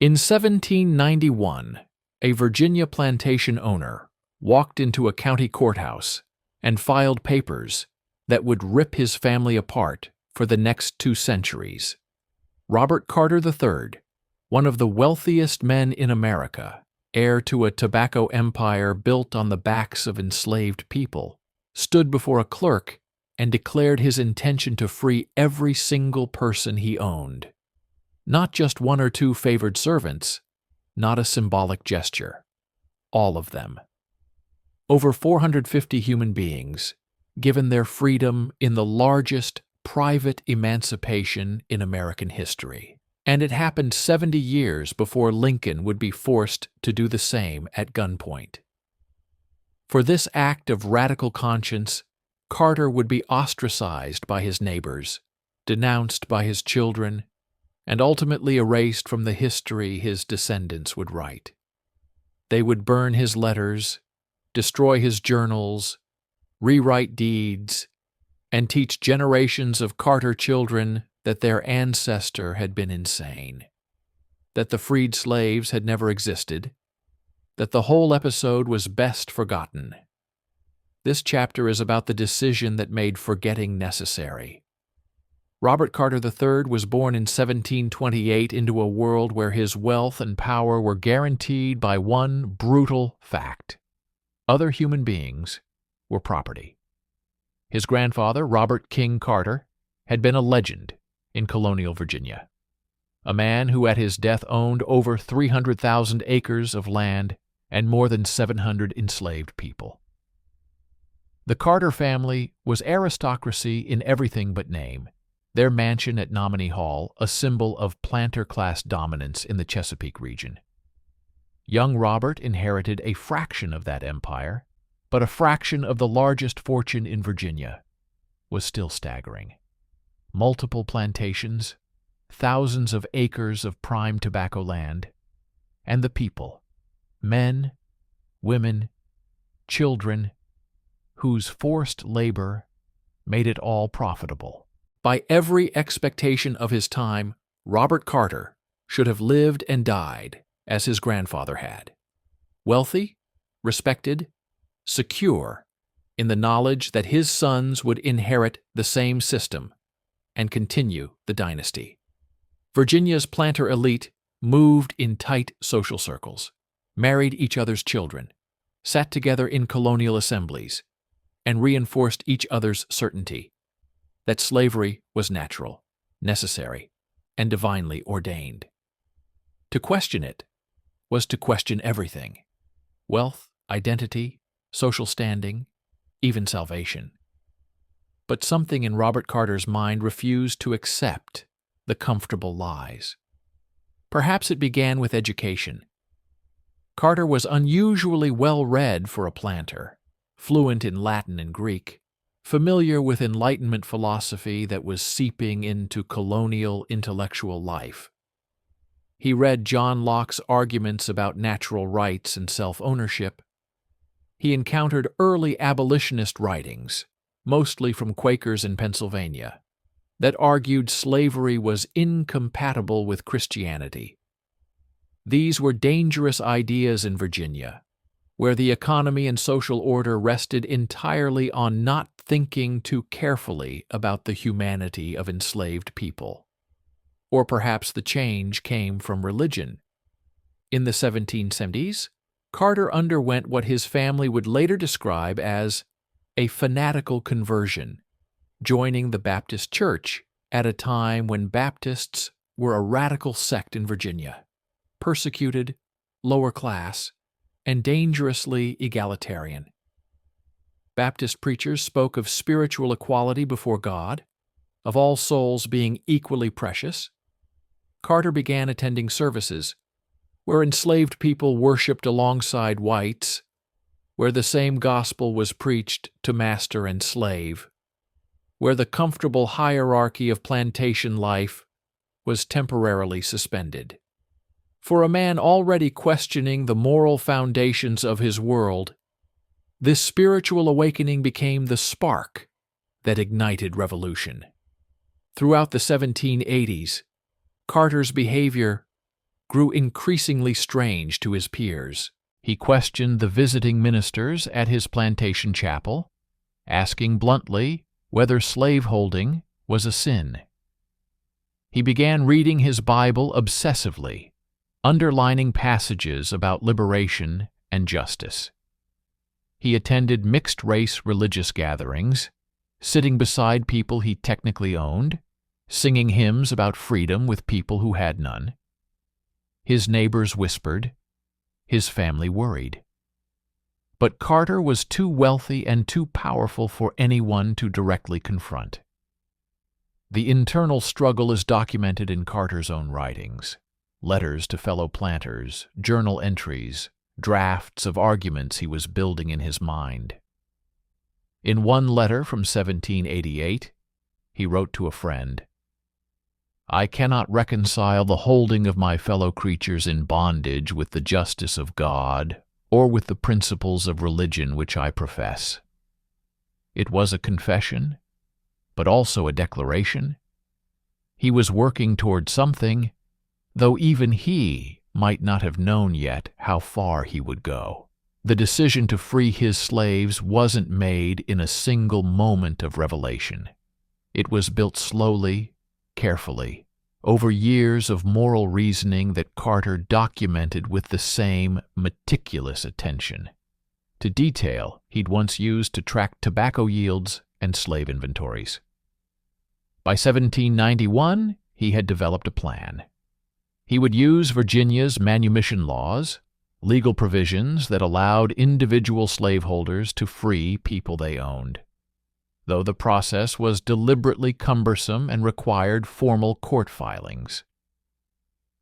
In 1791, a Virginia plantation owner walked into a county courthouse and filed papers that would rip his family apart for the next 2 centuries. Robert Carter III, one of the wealthiest men in America, heir to a tobacco empire built on the backs of enslaved people, stood before a clerk and declared his intention to free every single person he owned. Not just 1 or 2 favored servants, not a symbolic gesture. All of them. Over 450 human beings, given their freedom in the largest private emancipation in American history. And it happened 70 years before Lincoln would be forced to do the same at gunpoint. For this act of radical conscience, Carter would be ostracized by his neighbors, denounced by his children, and ultimately erased from the history his descendants would write. They would burn his letters, destroy his journals, rewrite deeds, and teach generations of Carter children that their ancestor had been insane, that the freed slaves had never existed, that the whole episode was best forgotten. This chapter is about the decision that made forgetting necessary. Robert Carter III was born in 1728 into a world where his wealth and power were guaranteed by one brutal fact: other human beings were property. His grandfather, Robert King Carter, had been a legend in colonial Virginia, a man who at his death owned over 300,000 acres of land and more than 700 enslaved people. The Carter family was aristocracy in everything but name, their mansion at Nominee Hall a symbol of planter-class dominance in the Chesapeake region. Young Robert inherited a fraction of that empire, but a fraction of the largest fortune in Virginia was still staggering. Multiple plantations, thousands of acres of prime tobacco land, and the people, men, women, children, whose forced labor made it all profitable. By every expectation of his time, Robert Carter should have lived and died as his grandfather had. Wealthy, respected, secure in the knowledge that his sons would inherit the same system and continue the dynasty. Virginia's planter elite moved in tight social circles, married each other's children, sat together in colonial assemblies, and reinforced each other's certainty that slavery was natural, necessary, and divinely ordained. To question it was to question everything: wealth, identity, social standing, even salvation. But something in Robert Carter's mind refused to accept the comfortable lies. Perhaps it began with education. Carter was unusually well-read for a planter, fluent in Latin and Greek, familiar with Enlightenment philosophy that was seeping into colonial intellectual life. He read John Locke's arguments about natural rights and self-ownership. He encountered early abolitionist writings, mostly from Quakers in Pennsylvania, that argued slavery was incompatible with Christianity. These were dangerous ideas in Virginia, where the economy and social order rested entirely on not thinking too carefully about the humanity of enslaved people. Or perhaps the change came from religion. In the 1770s, Carter underwent what his family would later describe as a fanatical conversion, joining the Baptist Church at a time when Baptists were a radical sect in Virginia, persecuted, lower class, and dangerously egalitarian. Baptist preachers spoke of spiritual equality before God, of all souls being equally precious. Carter began attending services where enslaved people worshipped alongside whites, where the same gospel was preached to master and slave, where the comfortable hierarchy of plantation life was temporarily suspended. For a man already questioning the moral foundations of his world, this spiritual awakening became the spark that ignited revolution. Throughout the 1780s, Carter's behavior grew increasingly strange to his peers. He questioned the visiting ministers at his plantation chapel, asking bluntly whether slaveholding was a sin. He began reading his Bible obsessively, underlining passages about liberation and justice. He attended mixed-race religious gatherings, sitting beside people he technically owned, singing hymns about freedom with people who had none. His neighbors whispered, his family worried. But Carter was too wealthy and too powerful for anyone to directly confront. The internal struggle is documented in Carter's own writings: letters to fellow planters, journal entries, drafts of arguments he was building in his mind. In one letter from 1788, he wrote to a friend, "I cannot reconcile the holding of my fellow creatures in bondage with the justice of God or with the principles of religion which I profess." It was a confession, but also a declaration. He was working toward something, though even he might not have known yet how far he would go. The decision to free his slaves wasn't made in a single moment of revelation. It was built slowly, carefully, over years of moral reasoning that Carter documented with the same meticulous attention to detail he'd once used to track tobacco yields and slave inventories. By 1791, he had developed a plan. He would use Virginia's manumission laws, legal provisions that allowed individual slaveholders to free people they owned, though the process was deliberately cumbersome and required formal court filings.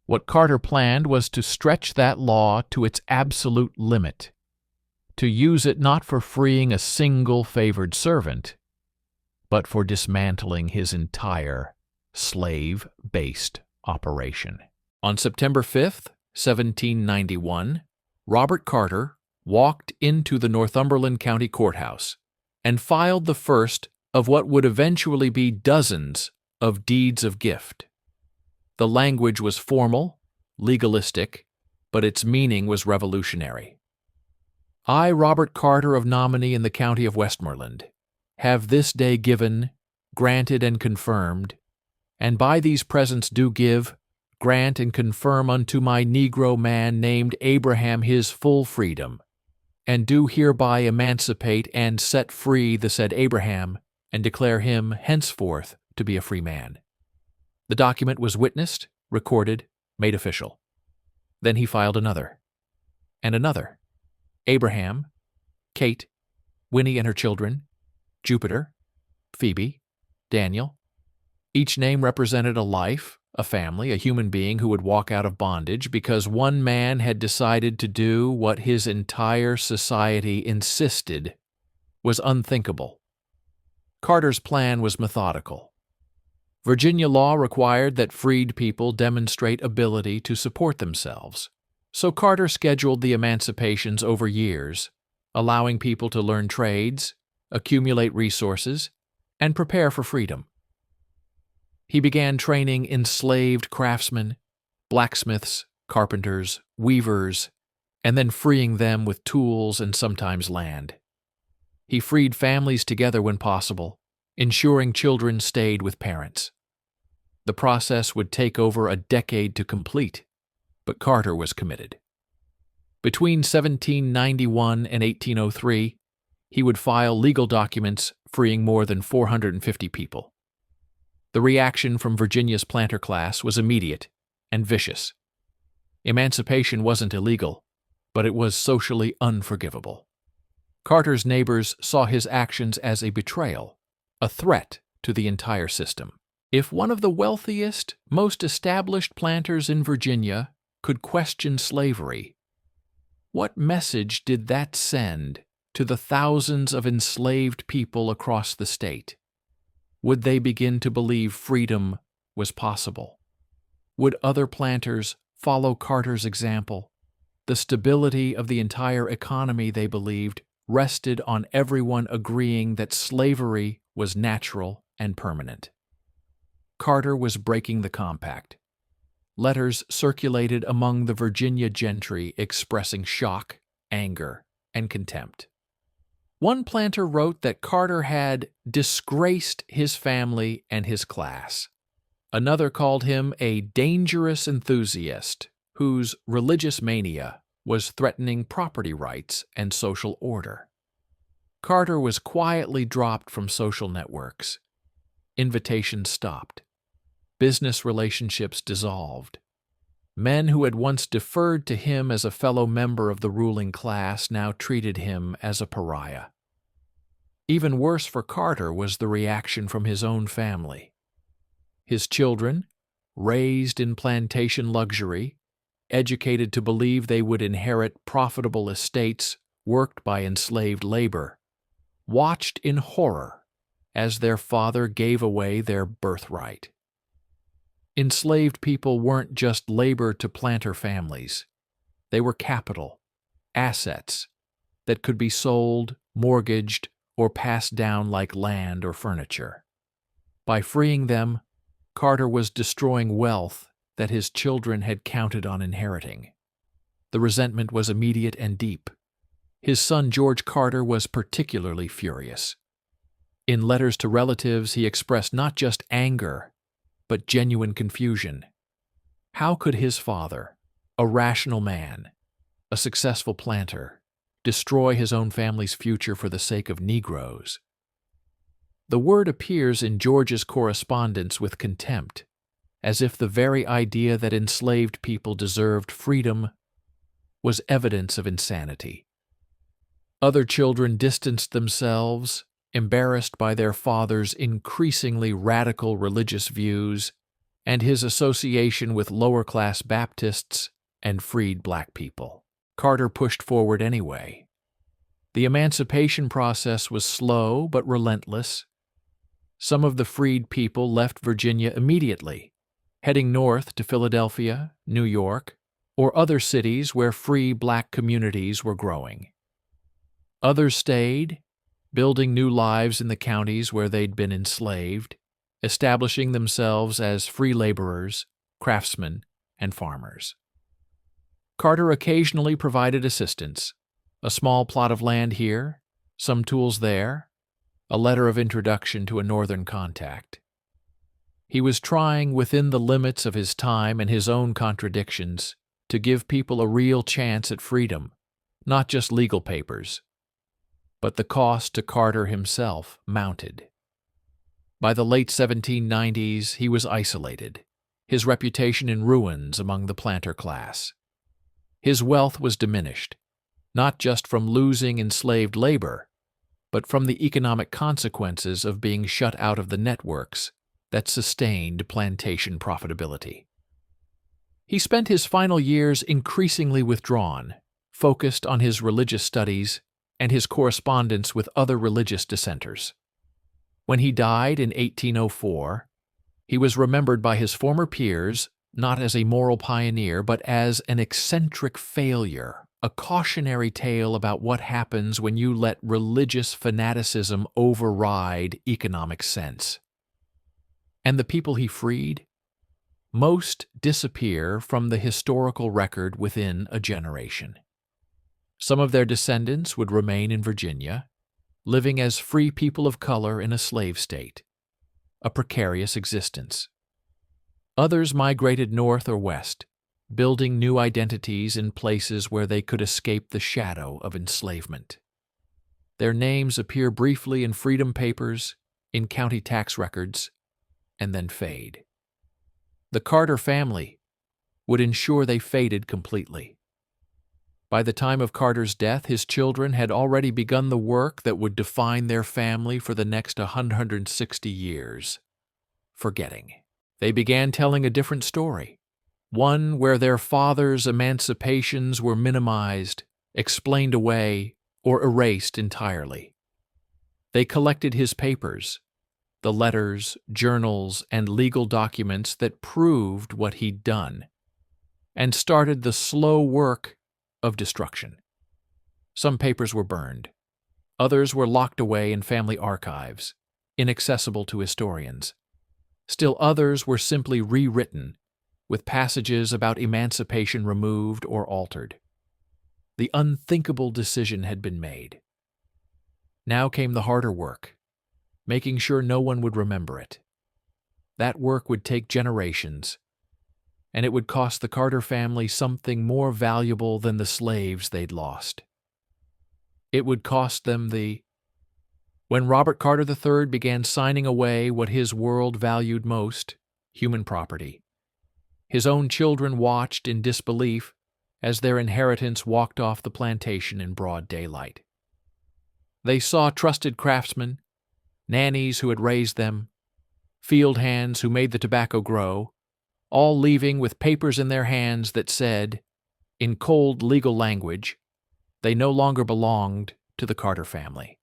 What Carter planned was to stretch that law to its absolute limit, to use it not for freeing a single favored servant, but for dismantling his entire slave-based operation. On September 5th, 1791, Robert Carter walked into the Northumberland County Courthouse and filed the first of what would eventually be dozens of deeds of gift. The language was formal, legalistic, but its meaning was revolutionary. "I, Robert Carter of Nominee in the county of Westmoreland, have this day given, granted, and confirmed, and by these presents do give, grant, and confirm unto my Negro man named Abraham his full freedom, and do hereby emancipate and set free the said Abraham, and declare him henceforth to be a free man." The document was witnessed, recorded, made official. Then he filed another, and another. Abraham, Kate, Winnie and her children, Jupiter, Phoebe, Daniel. Each name represented a life, a family, a human being who would walk out of bondage because one man had decided to do what his entire society insisted was unthinkable. Carter's plan was methodical. Virginia law required that freed people demonstrate ability to support themselves, so Carter scheduled the emancipations over years, allowing people to learn trades, accumulate resources, and prepare for freedom. He began training enslaved craftsmen, blacksmiths, carpenters, weavers, and then freeing them with tools and sometimes land. He freed families together when possible, ensuring children stayed with parents. The process would take over a decade to complete, but Carter was committed. Between 1791 and 1803, he would file legal documents freeing more than 450 people. The reaction from Virginia's planter class was immediate and vicious. Emancipation wasn't illegal, but it was socially unforgivable. Carter's neighbors saw his actions as a betrayal, a threat to the entire system. If one of the wealthiest, most established planters in Virginia could question slavery, what message did that send to the thousands of enslaved people across the state? Would they begin to believe freedom was possible? Would other planters follow Carter's example? The stability of the entire economy, they believed, rested on everyone agreeing that slavery was natural and permanent. Carter was breaking the compact. letters circulated among the Virginia gentry expressing shock, anger, and contempt. One planter wrote that Carter had disgraced his family and his class. Another called him a dangerous enthusiast whose religious mania was threatening property rights and social order. Carter was quietly dropped from social networks. Invitations stopped. Business relationships dissolved. Men who had once deferred to him as a fellow member of the ruling class now treated him as a pariah. Even worse for Carter was the reaction from his own family. His children, raised in plantation luxury, educated to believe they would inherit profitable estates worked by enslaved labor, watched in horror as their father gave away their birthright. Enslaved people weren't just labor to planter families. They were capital, assets that could be sold, mortgaged, or passed down like land or furniture. By freeing them, Carter was destroying wealth that his children had counted on inheriting. The resentment was immediate and deep. His son George Carter was particularly furious. In letters to relatives, he expressed not just anger, but genuine confusion. How could his father, a rational man, a successful planter, destroy his own family's future for the sake of Negroes? The word appears in George's correspondence with contempt, as if the very idea that enslaved people deserved freedom was evidence of insanity. Other children distanced themselves, embarrassed by their father's increasingly radical religious views and his association with lower-class Baptists and freed black people. Carter pushed forward anyway. The emancipation process was slow but relentless. Some of the freed people left Virginia immediately, heading north to Philadelphia, New York, or other cities where free black communities were growing. Others stayed, building new lives in the counties where they'd been enslaved, establishing themselves as free laborers, craftsmen, and farmers. Carter occasionally provided assistance, a small plot of land here, some tools there, a letter of introduction to a northern contact. He was trying, within the limits of his time and his own contradictions, to give people a real chance at freedom, not just legal papers. But the cost to Carter himself mounted. By the late 1790s, he was isolated, his reputation in ruins among the planter class. His wealth was diminished, not just from losing enslaved labor, but from the economic consequences of being shut out of the networks that sustained plantation profitability. He spent his final years increasingly withdrawn, focused on his religious studies and his correspondence with other religious dissenters. When he died in 1804, he was remembered by his former peers not as a moral pioneer, but as an eccentric failure, a cautionary tale about what happens when you let religious fanaticism override economic sense. And the people he freed? Most disappear from the historical record within a generation. Some of their descendants would remain in Virginia, living as free people of color in a slave state, a precarious existence. Others migrated north or west, building new identities in places where they could escape the shadow of enslavement. Their names appear briefly in freedom papers, in county tax records, and then fade. The Carter family would ensure they faded completely. By the time of Carter's death, his children had already begun the work that would define their family for the next 160 years. Forgetting. They began telling a different story, one where their father's emancipations were minimized, explained away, or erased entirely. They collected his papers, the letters, journals, and legal documents that proved what he'd done, and started the slow work of destruction. Some papers were burned. Others were locked away in family archives, inaccessible to historians. Still others were simply rewritten, with passages about emancipation removed or altered. The unthinkable decision had been made. Now came the harder work, making sure no one would remember it. That work would take generations, and it would cost the Carter family something more valuable than the slaves they'd lost. It would cost them When Robert Carter III began signing away what his world valued most, human property, his own children watched in disbelief as their inheritance walked off the plantation in broad daylight. They saw trusted craftsmen, nannies who had raised them, field hands who made the tobacco grow, all leaving with papers in their hands that said, in cold legal language, they no longer belonged to the Carter family.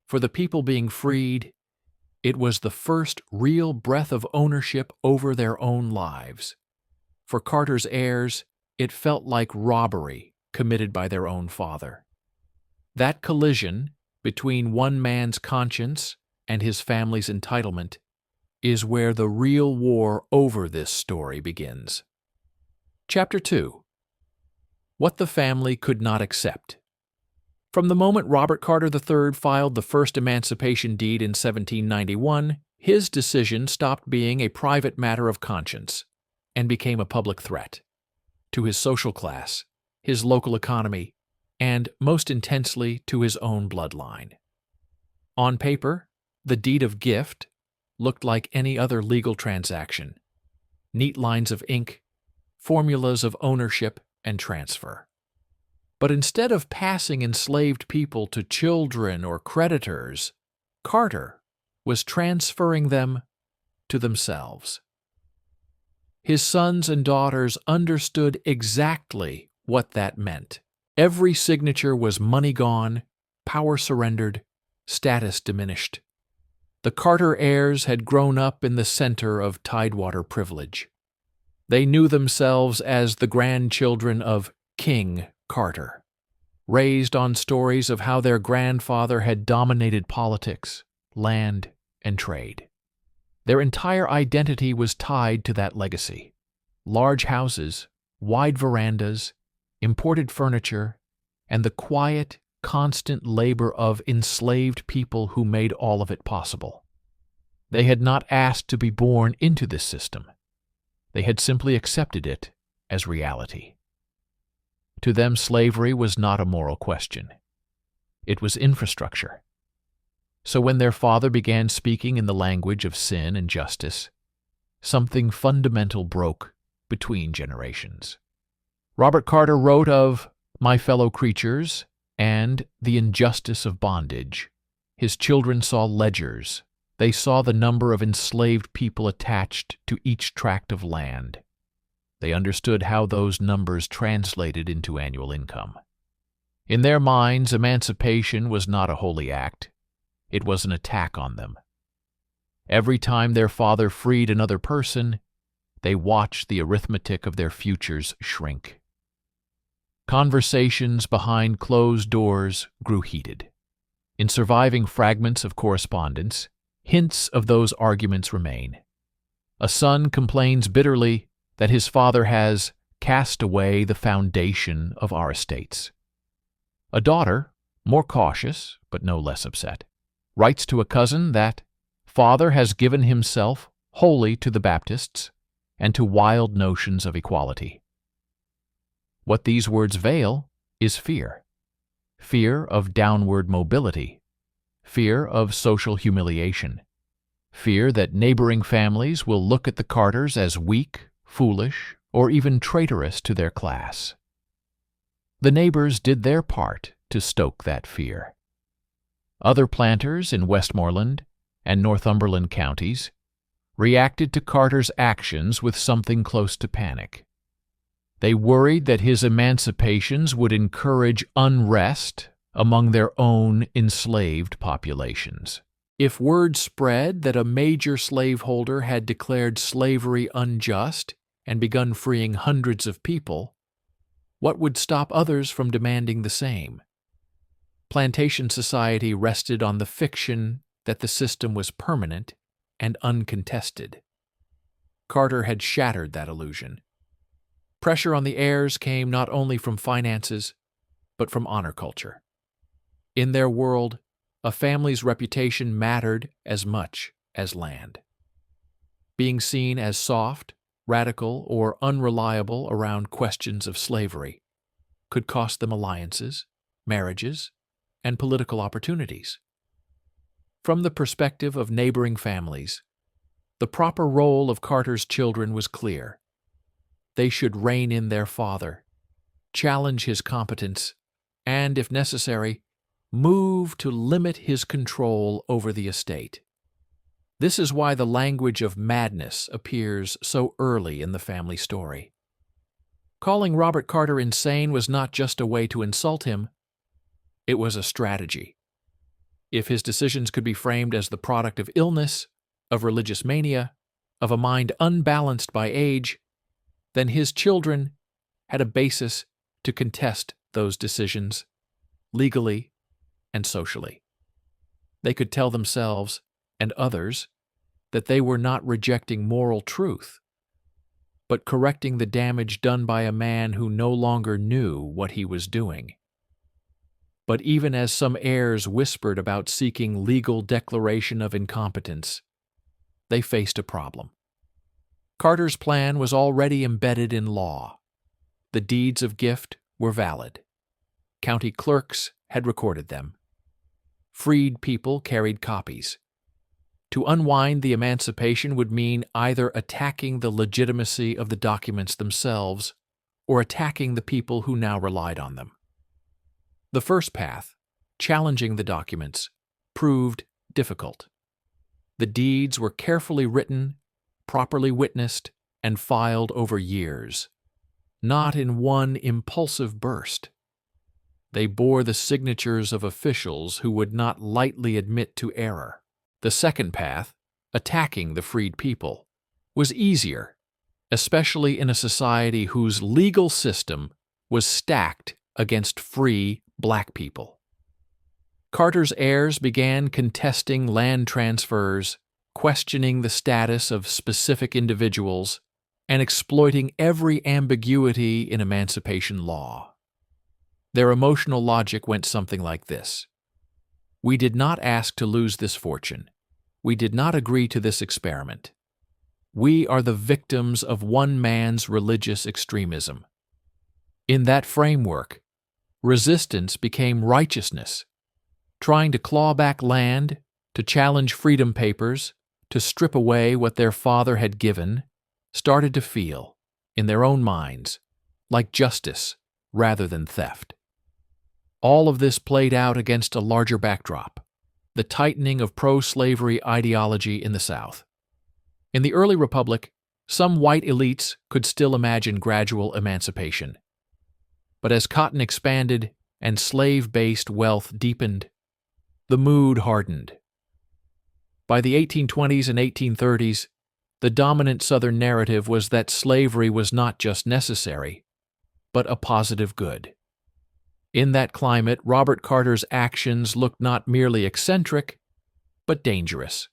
For the people being freed, it was the first real breath of ownership over their own lives. For Carter's heirs, it felt like robbery committed by their own father. That collision between one man's conscience and his family's entitlement is where the real war over this story begins. Chapter 2. What the family could not accept. From the moment Robert Carter III filed the first emancipation deed in 1791, his decision stopped being a private matter of conscience and became a public threat to his social class, his local economy, and, most intensely, to his own bloodline. On paper, the deed of gift looked like any other legal transaction: neat lines of ink, formulas of ownership and transfer. But instead of passing enslaved people to children or creditors, Carter was transferring them to themselves. His sons and daughters understood exactly what that meant. Every signature was money gone, power surrendered, status diminished. The Carter heirs had grown up in the center of Tidewater privilege. They knew themselves as the grandchildren of King Carter, raised on stories of how their grandfather had dominated politics, land, and trade. Their entire identity was tied to that legacy. Large houses, wide verandas, imported furniture, and the quiet, constant labor of enslaved people who made all of it possible. They had not asked to be born into this system. They had simply accepted it as reality. To them, slavery was not a moral question. It was infrastructure. So when their father began speaking in the language of sin and justice, something fundamental broke between generations. Robert Carter wrote of "my fellow creatures" and the injustice of bondage. His children saw ledgers. They saw the number of enslaved people attached to each tract of land. They understood how those numbers translated into annual income. In their minds, emancipation was not a holy act. It was an attack on them. Every time their father freed another person, they watched the arithmetic of their futures shrink. Conversations behind closed doors grew heated. In surviving fragments of correspondence, hints of those arguments remain. A son complains bitterly that his father has cast away the foundation of our estates. A daughter, more cautious but no less upset, writes to a cousin that father has given himself wholly to the Baptists and to wild notions of equality. What these words veil is fear. Fear of downward mobility. Fear of social humiliation. Fear that neighboring families will look at the Carters as weak, foolish, or even traitorous to their class. The neighbors did their part to stoke that fear. Other planters in Westmoreland and Northumberland counties reacted to Carter's actions with something close to panic. They worried that his emancipations would encourage unrest among their own enslaved populations. If word spread that a major slaveholder had declared slavery unjust and begun freeing hundreds of people, what would stop others from demanding the same? Plantation society rested on the fiction that the system was permanent and uncontested. Carter had shattered that illusion. Pressure on the heirs came not only from finances, but from honor culture. In their world, a family's reputation mattered as much as land. Being seen as soft, radical, or unreliable around questions of slavery could cost them alliances, marriages, and political opportunities. From the perspective of neighboring families, the proper role of Carter's children was clear. They should rein in their father, challenge his competence, and, if necessary, move to limit his control over the estate. This is why the language of madness appears so early in the family story. Calling Robert Carter insane was not just a way to insult him, it was a strategy. If his decisions could be framed as the product of illness, of religious mania, of a mind unbalanced by age, then his children had a basis to contest those decisions, legally and socially. They could tell themselves and others that they were not rejecting moral truth, but correcting the damage done by a man who no longer knew what he was doing. But even as some heirs whispered about seeking legal declaration of incompetence, they faced a problem. Carter's plan was already embedded in law. The deeds of gift were valid. County clerks had recorded them. Freed people carried copies. To unwind the emancipation would mean either attacking the legitimacy of the documents themselves or attacking the people who now relied on them. The first path, challenging the documents, proved difficult. The deeds were carefully written, properly witnessed, and filed over years, not in one impulsive burst. They bore the signatures of officials who would not lightly admit to error. The second path, attacking the freed people, was easier, especially in a society whose legal system was stacked against free black people. Carter's heirs began contesting land transfers, questioning the status of specific individuals, and exploiting every ambiguity in emancipation law. Their emotional logic went something like this. We did not ask to lose this fortune. We did not agree to this experiment. We are the victims of one man's religious extremism. In that framework, resistance became righteousness, trying to claw back land, to challenge freedom papers, to strip away what their father had given, started to feel, in their own minds, like justice rather than theft. All of this played out against a larger backdrop, the tightening of pro-slavery ideology in the South. In the early Republic, some white elites could still imagine gradual emancipation. But as cotton expanded and slave-based wealth deepened, the mood hardened. By the 1820s and 1830s, the dominant Southern narrative was that slavery was not just necessary, but a positive good. In that climate, Robert Carter's actions looked not merely eccentric, but dangerous.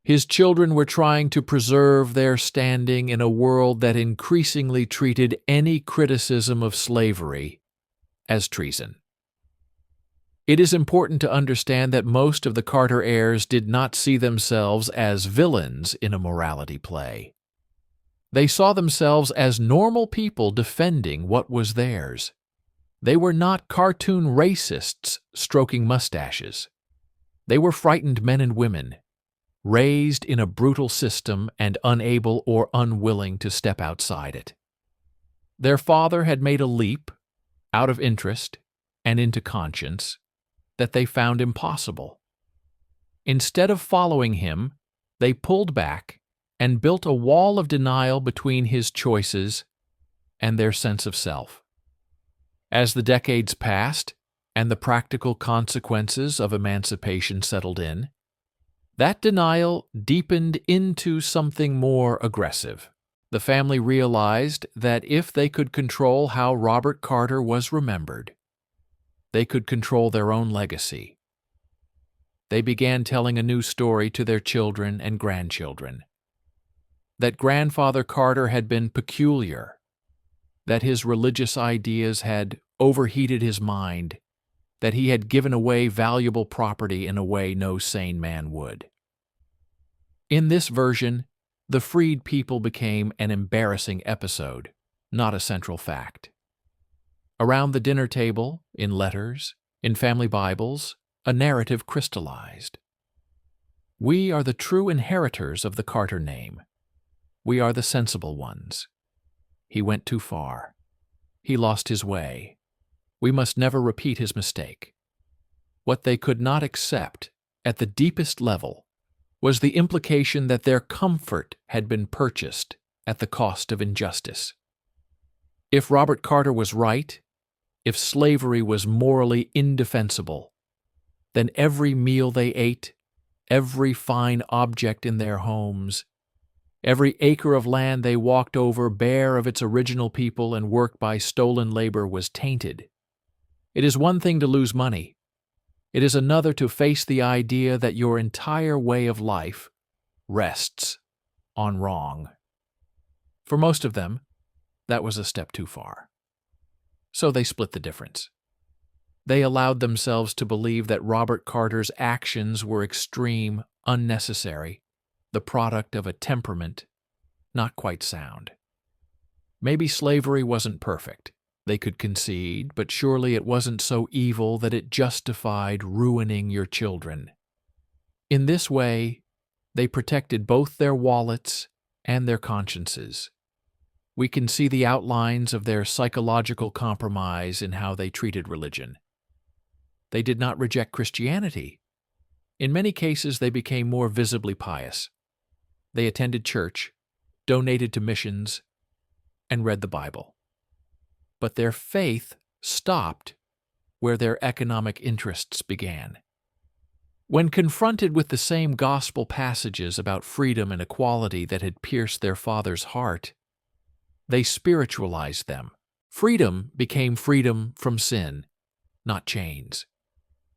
His children were trying to preserve their standing in a world that increasingly treated any criticism of slavery as treason. It is important to understand that most of the Carter heirs did not see themselves as villains in a morality play. They saw themselves as normal people defending what was theirs. They were not cartoon racists stroking mustaches. They were frightened men and women, raised in a brutal system and unable or unwilling to step outside it. Their father had made a leap, out of interest and into conscience, that they found impossible. Instead of following him, they pulled back and built a wall of denial between his choices and their sense of self. As the decades passed and the practical consequences of emancipation settled in, that denial deepened into something more aggressive. The family realized that if they could control how Robert Carter was remembered, they could control their own legacy. They began telling a new story to their children and grandchildren. that Grandfather Carter had been peculiar, that his religious ideas had overheated his mind, that he had given away valuable property in a way no sane man would. In this version, the freed people became an embarrassing episode, not a central fact. Around the dinner table, in letters, in family Bibles, a narrative crystallized. We are the true inheritors of the Carter name. We are the sensible ones. He went too far. He lost his way. We must never repeat his mistake. What they could not accept, at the deepest level, was the implication that their comfort had been purchased at the cost of injustice. If Robert Carter was right, if slavery was morally indefensible, then every meal they ate, every fine object in their homes, every acre of land they walked over bare of its original people and worked by stolen labor was tainted. It is one thing to lose money. It is another to face the idea that your entire way of life rests on wrong. For most of them, that was a step too far. So they split the difference. They allowed themselves to believe that Robert Carter's actions were extreme, unnecessary, the product of a temperament not quite sound. Maybe slavery wasn't perfect, they could concede, but surely it wasn't so evil that it justified ruining your children. In this way, they protected both their wallets and their consciences. We can see the outlines of their psychological compromise in how they treated religion. They did not reject Christianity. In many cases, they became more visibly pious. They attended church, donated to missions, and read the Bible. But their faith stopped where their economic interests began. When confronted with the same gospel passages about freedom and equality that had pierced their father's heart, they spiritualized them. Freedom became freedom from sin, not chains.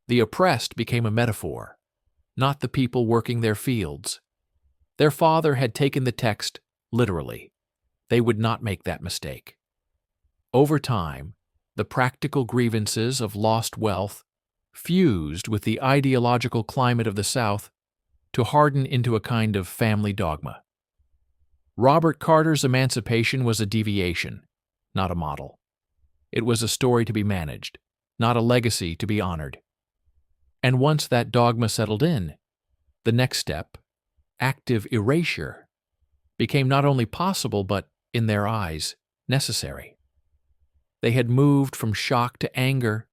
The oppressed became a metaphor, not the people working their fields. Their father had taken the text literally. They would not make that mistake. Over time, the practical grievances of lost wealth fused with the ideological climate of the South to harden into a kind of family dogma. Robert Carter's emancipation was a deviation, not a model. It was a story to be managed, not a legacy to be honored. And once that dogma settled in, the next step, active erasure, became not only possible but, in their eyes, necessary. They had moved from shock to anger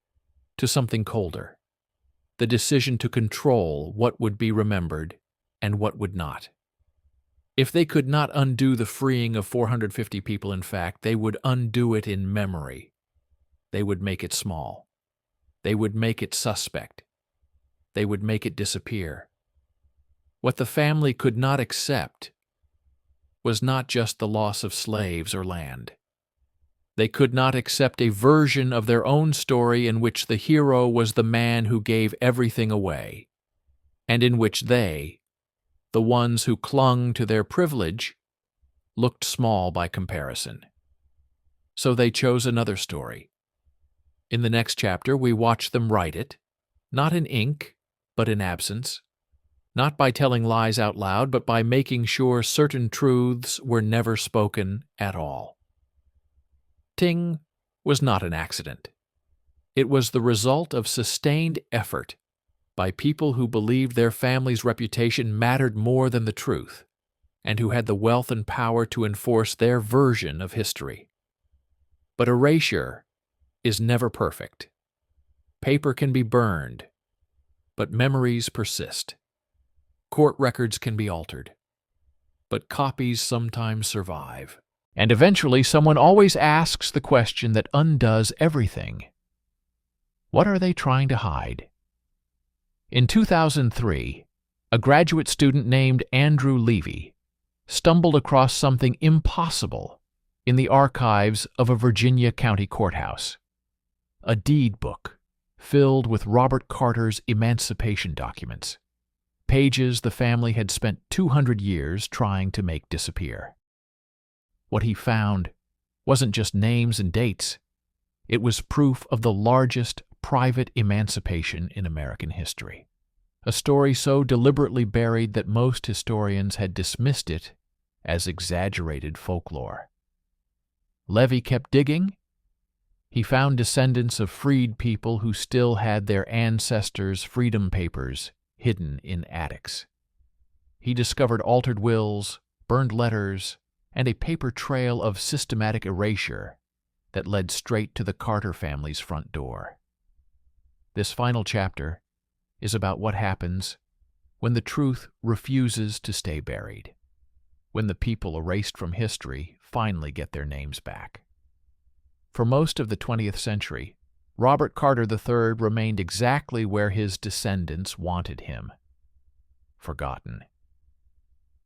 to something colder, the decision to control what would be remembered and what would not. If they could not undo the freeing of 450 people, in fact, they would undo it in memory. They would make it small. They would make it suspect. They would make it disappear. What the family could not accept was not just the loss of slaves or land. They could not accept a version of their own story in which the hero was the man who gave everything away, and in which they, the ones who clung to their privilege, looked small by comparison. So they chose another story. In the next chapter, we watch them write it, not in ink, but in absence, not by telling lies out loud, but by making sure certain truths were never spoken at all. Ting was not an accident. It was the result of sustained effort by people who believed their family's reputation mattered more than the truth, and who had the wealth and power to enforce their version of history. But erasure is never perfect. Paper can be burned, but memories persist. Court records can be altered, but copies sometimes survive. And eventually someone always asks the question that undoes everything. What are they trying to hide? In 2003, a graduate student named Andrew Levy stumbled across something impossible in the archives of a Virginia county courthouse. A deed book filled with Robert Carter's emancipation documents. pages the family had spent 200 years trying to make disappear. What he found wasn't just names and dates. It was proof of the largest private emancipation in American history. A story so deliberately buried that most historians had dismissed it as exaggerated folklore. Levy kept digging. He found descendants of freed people who still had their ancestors' freedom papers hidden in attics. He discovered altered wills, burned letters, and a paper trail of systematic erasure that led straight to the Carter family's front door. This final chapter is about what happens when the truth refuses to stay buried, when the people erased from history finally get their names back. For most of the 20th century, Robert Carter III remained exactly where his descendants wanted him: forgotten.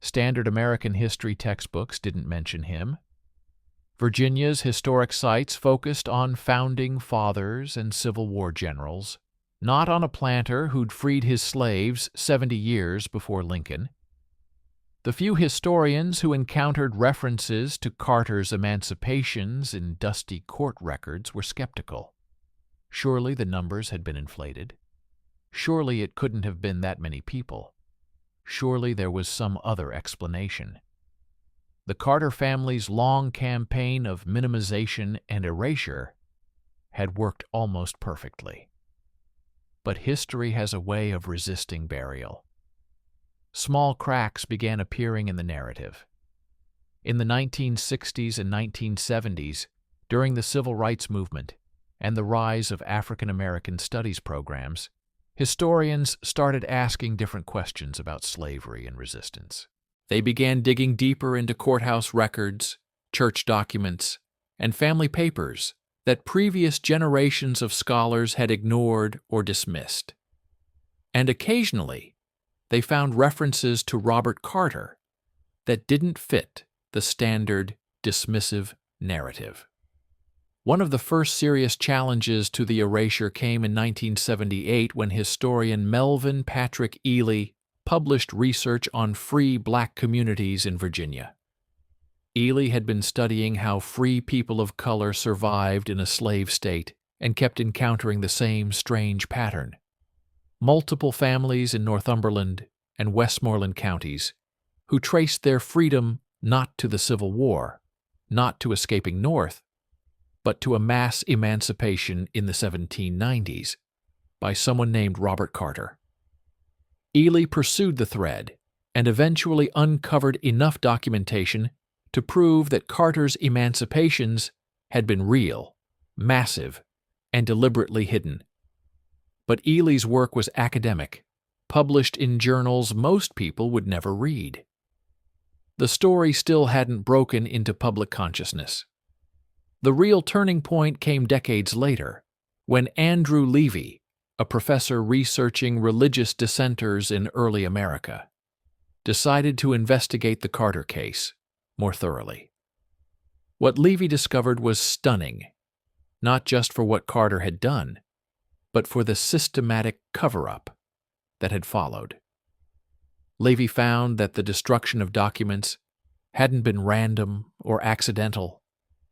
Standard American history textbooks didn't mention him. Virginia's historic sites focused on founding fathers and Civil War generals, not on a planter who'd freed his slaves 70 years before Lincoln. The few historians who encountered references to Carter's emancipations in dusty court records were skeptical. Surely the numbers had been inflated. Surely it couldn't have been that many people. Surely there was some other explanation. The Carter family's long campaign of minimization and erasure had worked almost perfectly. But history has a way of resisting burial. Small cracks began appearing in the narrative. In the 1960s and 1970s, during the Civil Rights Movement and the rise of African American studies programs, historians started asking different questions about slavery and resistance. They began digging deeper into courthouse records, church documents, and family papers that previous generations of scholars had ignored or dismissed. And occasionally, they found references to Robert Carter that didn't fit the standard dismissive narrative. One of the first serious challenges to the erasure came in 1978 when historian Melvin Patrick Ely published research on free black communities in Virginia. Ely had been studying how free people of color survived in a slave state and kept encountering the same strange pattern. Multiple families in Northumberland and Westmoreland counties who traced their freedom not to the Civil War, not to escaping North, but to a mass emancipation in the 1790s by someone named Robert Carter. Ely pursued the thread and eventually uncovered enough documentation to prove that Carter's emancipations had been real, massive, and deliberately hidden. But Ely's work was academic, published in journals most people would never read. The story still hadn't broken into public consciousness. The real turning point came decades later, when Andrew Levy, a professor researching religious dissenters in early America, decided to investigate the Carter case more thoroughly. What Levy discovered was stunning, not just for what Carter had done, but for the systematic cover-up that had followed. Levy found that the destruction of documents hadn't been random or accidental.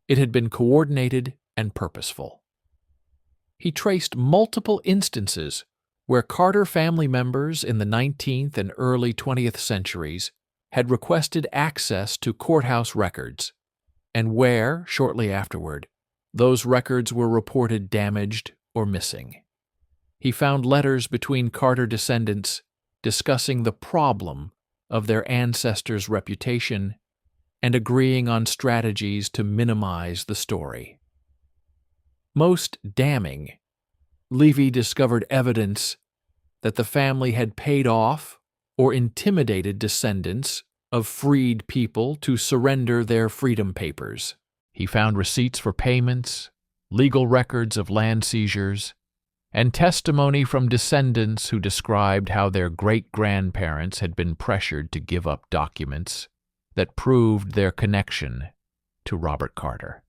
It had been coordinated and purposeful. He traced multiple instances where Carter family members in the 19th and early 20th centuries had requested access to courthouse records, and where, shortly afterward, those records were reported damaged or missing. He found letters between Carter descendants discussing the problem of their ancestors' reputation and agreeing on strategies to minimize the story. Most damning, Levy discovered evidence that the family had paid off or intimidated descendants of freed people to surrender their freedom papers. He found receipts for payments, legal records of land seizures, and testimony from descendants who described how their great-grandparents had been pressured to give up documents that proved their connection to Robert Carter.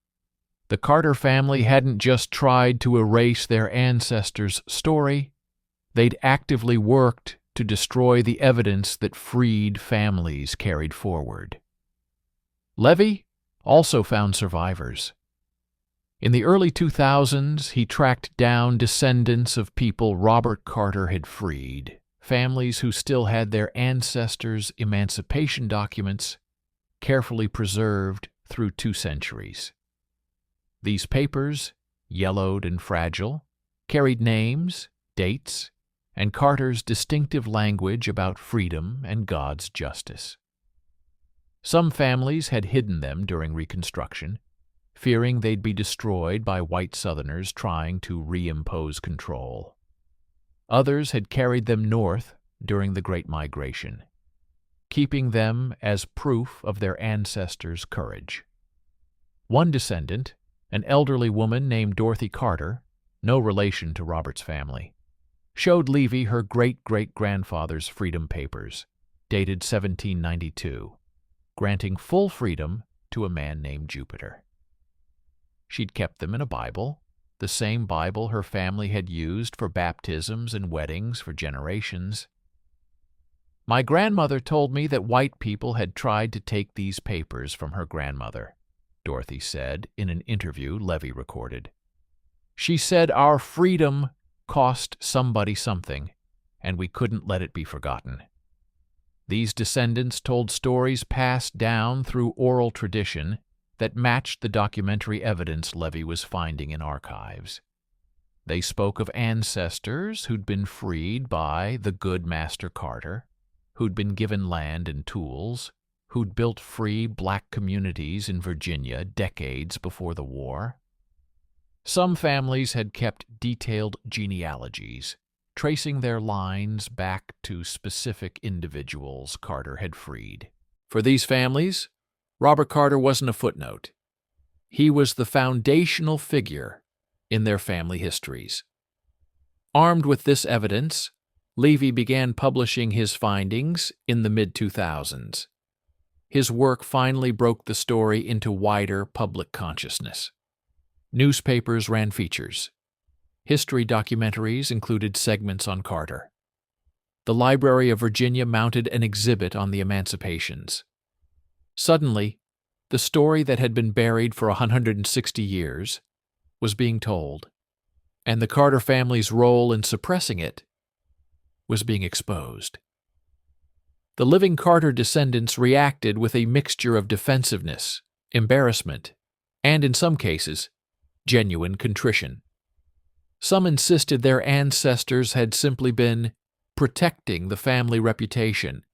The Carter family hadn't just tried to erase their ancestors' story, they'd actively worked to destroy the evidence that freed families carried forward. Levy also found survivors. In the early 2000s, he tracked down descendants of people Robert Carter had freed, families who still had their ancestors' emancipation documents carefully preserved through 2 centuries. These papers, yellowed and fragile, carried names, dates, and Carter's distinctive language about freedom and God's justice. Some families had hidden them during Reconstruction, fearing they'd be destroyed by white Southerners trying to reimpose control. Others had carried them north during the Great Migration, keeping them as proof of their ancestors' courage. One descendant, an elderly woman named Dorothy Carter, no relation to Robert's family, showed Levy her great-great-grandfather's freedom papers, dated 1792, granting full freedom to a man named Jupiter. She'd kept them in a Bible, the same Bible her family had used for baptisms and weddings for generations. My grandmother told me that white people had tried to take these papers from her grandmother, Dorothy said in an interview Levy recorded. She said our freedom cost somebody something, and we couldn't let it be forgotten. These descendants told stories passed down through oral tradition that matched the documentary evidence Levy was finding in archives. They spoke of ancestors who'd been freed by the good Master Carter, who'd been given land and tools, who'd built free black communities in Virginia decades before the war. Some families had kept detailed genealogies, tracing their lines back to specific individuals Carter had freed. For these families, Robert Carter wasn't a footnote. He was the foundational figure in their family histories. Armed with this evidence, Levy began publishing his findings in the mid-2000s. His work finally broke the story into wider public consciousness. Newspapers ran features. History documentaries included segments on Carter. The Library of Virginia mounted an exhibit on the Emancipations. Suddenly, the story that had been buried for 160 years was being told, and the Carter family's role in suppressing it was being exposed. The living Carter descendants reacted with a mixture of defensiveness, embarrassment, and, in some cases, genuine contrition. Some insisted their ancestors had simply been protecting the family reputation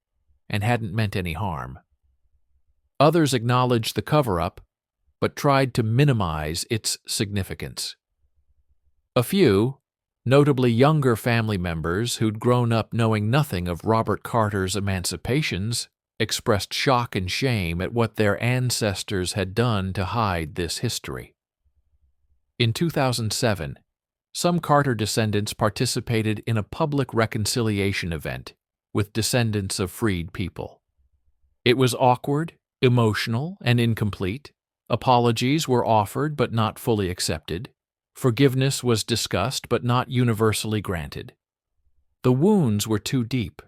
and hadn't meant any harm. Others acknowledged the cover-up, but tried to minimize its significance. A few, notably younger family members who'd grown up knowing nothing of Robert Carter's emancipations, expressed shock and shame at what their ancestors had done to hide this history. In 2007, some Carter descendants participated in a public reconciliation event with descendants of freed people. It was awkward, emotional, and incomplete. Apologies were offered but not fully accepted. Forgiveness was discussed but not universally granted. The wounds were too deep,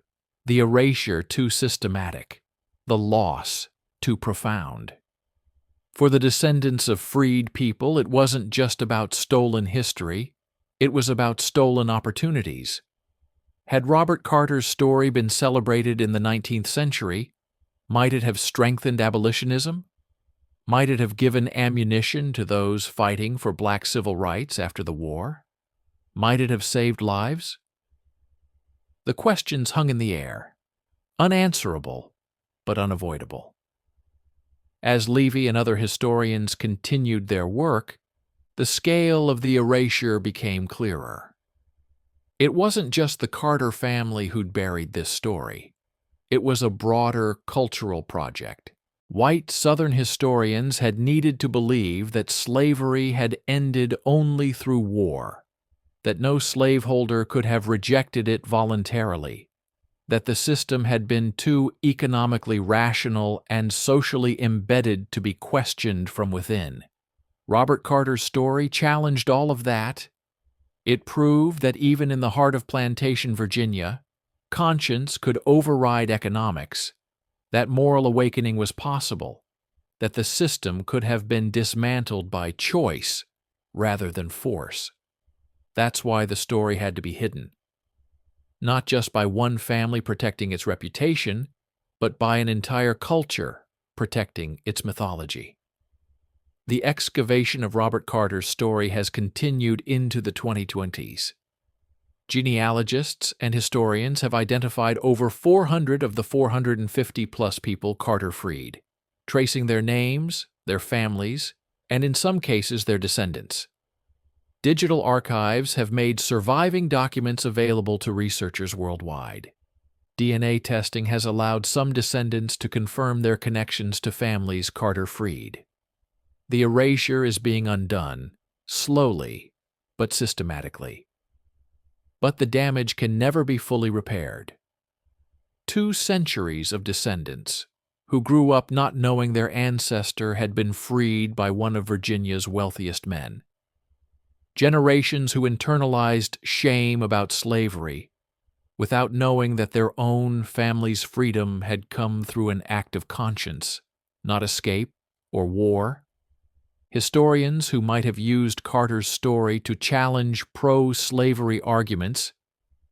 the erasure too systematic, the loss too profound. For the descendants of freed people, it wasn't just about stolen history, it was about stolen opportunities. Had Robert Carter's story been celebrated in the 19th century, might it have strengthened abolitionism? Might it have given ammunition to those fighting for black civil rights after the war? Might it have saved lives? The questions hung in the air, unanswerable but unavoidable. As Levy and other historians continued their work, the scale of the erasure became clearer. It wasn't just the Carter family who'd buried this story. It was a broader cultural project. White Southern historians had needed to believe that slavery had ended only through war, that no slaveholder could have rejected it voluntarily, that the system had been too economically rational and socially embedded to be questioned from within. Robert Carter's story challenged all of that. It proved that even in the heart of plantation Virginia, conscience could override economics, that moral awakening was possible, that the system could have been dismantled by choice rather than force. That's why the story had to be hidden. Not just by one family protecting its reputation, but by an entire culture protecting its mythology. The excavation of Robert Carter's story has continued into the 2020s. Genealogists and historians have identified over 400 of the 450-plus people Carter freed, tracing their names, their families, and in some cases their descendants. Digital archives have made surviving documents available to researchers worldwide. DNA testing has allowed some descendants to confirm their connections to families Carter freed. The erasure is being undone, slowly but systematically. But the damage can never be fully repaired. 2 centuries of descendants who grew up not knowing their ancestor had been freed by one of Virginia's wealthiest men. Generations who internalized shame about slavery without knowing that their own family's freedom had come through an act of conscience, not escape or war. Historians who might have used Carter's story to challenge pro-slavery arguments,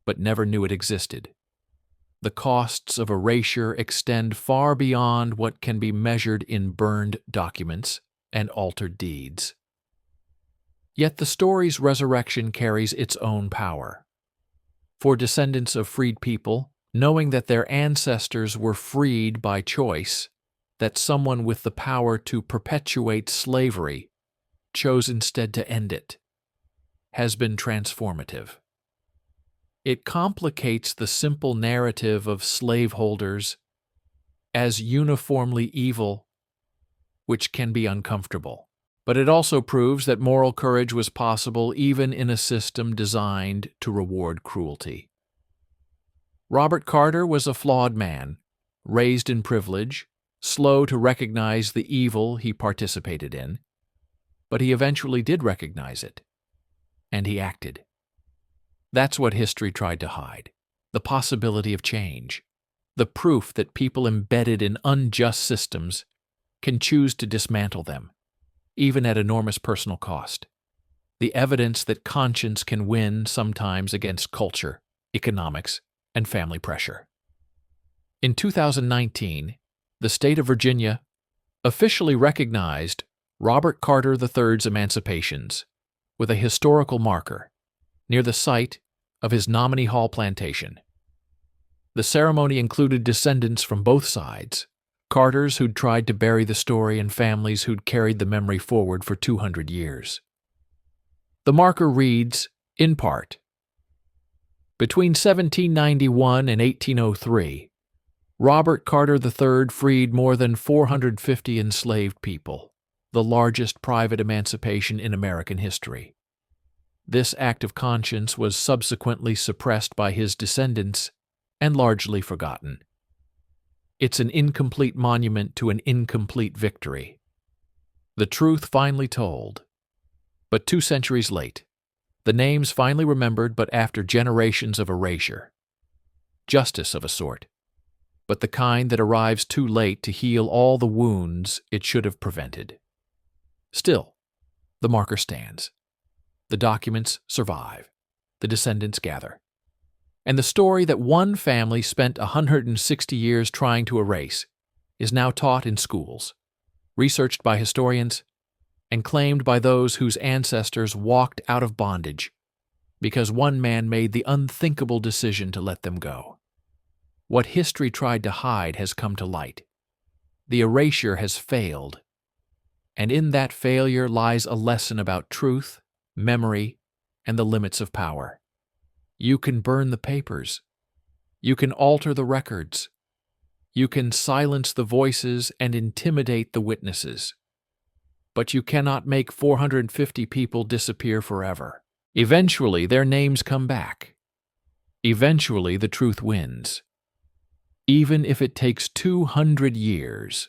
but never knew it existed. The costs of erasure extend far beyond what can be measured in burned documents and altered deeds. Yet the story's resurrection carries its own power. For descendants of freed people, knowing that their ancestors were freed by choice, that someone with the power to perpetuate slavery chose instead to end it, has been transformative. It complicates the simple narrative of slaveholders as uniformly evil, which can be uncomfortable. But it also proves that moral courage was possible even in a system designed to reward cruelty. Robert Carter was a flawed man, raised in privilege, slow to recognize the evil he participated in, but he eventually did recognize it, and he acted. That's what history tried to hide, the possibility of change, the proof that people embedded in unjust systems can choose to dismantle them, even at enormous personal cost. The evidence that conscience can win sometimes against culture, economics, and family pressure. In 2019, the state of Virginia officially recognized Robert Carter III's emancipations with a historical marker near the site of his Nominee Hall plantation. The ceremony included descendants from both sides, Carters who'd tried to bury the story and families who'd carried the memory forward for 200 years. The marker reads, in part, between 1791 and 1803, Robert Carter III freed more than 450 enslaved people, the largest private emancipation in American history. This act of conscience was subsequently suppressed by his descendants and largely forgotten. It's an incomplete monument to an incomplete victory. The truth finally told, but 2 centuries late. The names finally remembered, but after generations of erasure. Justice of a sort, but the kind that arrives too late to heal all the wounds it should have prevented. Still, the marker stands. The documents survive. The descendants gather. And the story that one family spent 160 years trying to erase is now taught in schools, researched by historians, and claimed by those whose ancestors walked out of bondage because one man made the unthinkable decision to let them go. What history tried to hide has come to light. The erasure has failed, and in that failure lies a lesson about truth, memory, and the limits of power. You can burn the papers. You can alter the records. You can silence the voices and intimidate the witnesses. But you cannot make 450 people disappear forever. Eventually, their names come back. Eventually, the truth wins. Even if it takes 200 years,